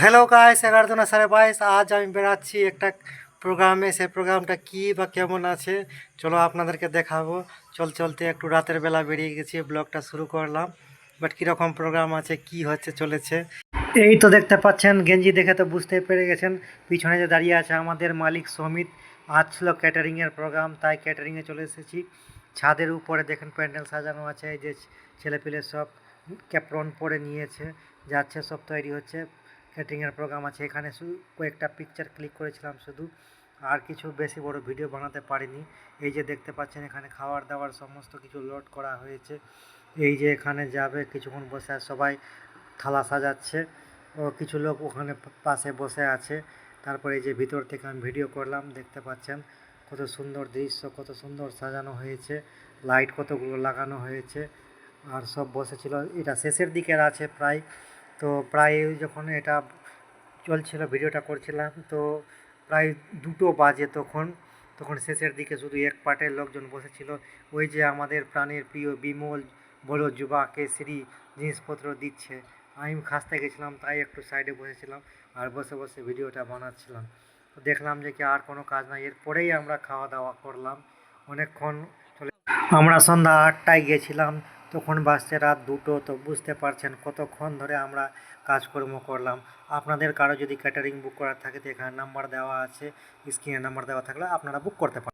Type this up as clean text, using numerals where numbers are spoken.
Hello guys, 11 জন 22:30 আজ আমি বেড়াচ্ছি একটা প্রোগ্রামে। সেই প্রোগ্রামটা কী বা কেমন আছে চলো আপনাদেরকে দেখাবো। চলতে একটু রাতের বেলা বেরিয়ে গেছি, ব্লগটা শুরু করলাম। বাট কীরকম প্রোগ্রাম আছে, কি হচ্ছে চলেছে, এই তো দেখতে পাচ্ছেন। গেঞ্জি দেখে তো বুঝতে পেরে গেছেন। পিছনে যে দাঁড়িয়ে আছে আমাদের মালিক সমিত। আজ ছিল ক্যাটারিংয়ের প্রোগ্রাম, তাই ক্যাটারিংয়ে চলে এসেছি। ছাদের উপরে দেখেন প্যান্ডেল সাজানো আছে। এই যে ছেলেপিলে সব ক্যাপ্রন পরে নিয়েছে, যাচ্ছে, সব তৈরি হচ্ছে। ক্যাটারিংয়ের প্রোগ্রাম আছে এখানে। শুধু কয়েকটা পিকচার ক্লিক করেছিলাম শুধু, আর কিছু বেশি বড় ভিডিও বানাতে পারিনি। এই যে দেখতে পাচ্ছেন এখানে খাবার দাবার সমস্ত কিছু লোড করা হয়েছে। এই যে এখানে যাবে কিছুক্ষণ বসে সবাই থালা সাজাচ্ছে, ও কিছু লোক ওখানে পাশে বসে আছে। তারপরে এই যে ভিতর থেকে আমি ভিডিও করলাম, দেখতে পাচ্ছেন কত সুন্দর দৃশ্য, কত সুন্দর সাজানো হয়েছে, লাইট কতগুলো লাগানো হয়েছে। আর সব বসেছিল। এটা শেষের দিকের আছে প্রায়, তো প্রায় যখন এটা চলছিল ভিডিওটা করছিলাম তো প্রায় 2টো বাজে তখন। শেষের দিকে শুধু এক পার্টের লোকজন বসেছিল। ওই যে আমাদের প্রাণের প্রিয় বিমল বলো যুবা কেশরী জিনিসপত্র দিচ্ছে। আমি খাসতে গেছিলাম তাই একটু সাইডে বসেছিলাম আর বসে বসে ভিডিওটা বানাচ্ছিলাম। তো দেখলাম যে কি আর কোনো কাজ নাই, এরপরেই আমরা খাওয়া দাওয়া করলাম। অনেকক্ষণ চলে, আমরা সন্ধ্যা 8টায় গেছিলাম, তখন বাসছে রাত 2টো। তো বুঝতে পারছেন কতক্ষণ ধরে আমরা কাজকর্ম করলাম। আপনাদের কারো যদি ক্যাটারিং বুক করার থাকে তো এখানে নাম্বার দেওয়া আছে, স্ক্রিনে নাম্বার দেওয়া থাকলে আপনারা বুক করতে পারেন।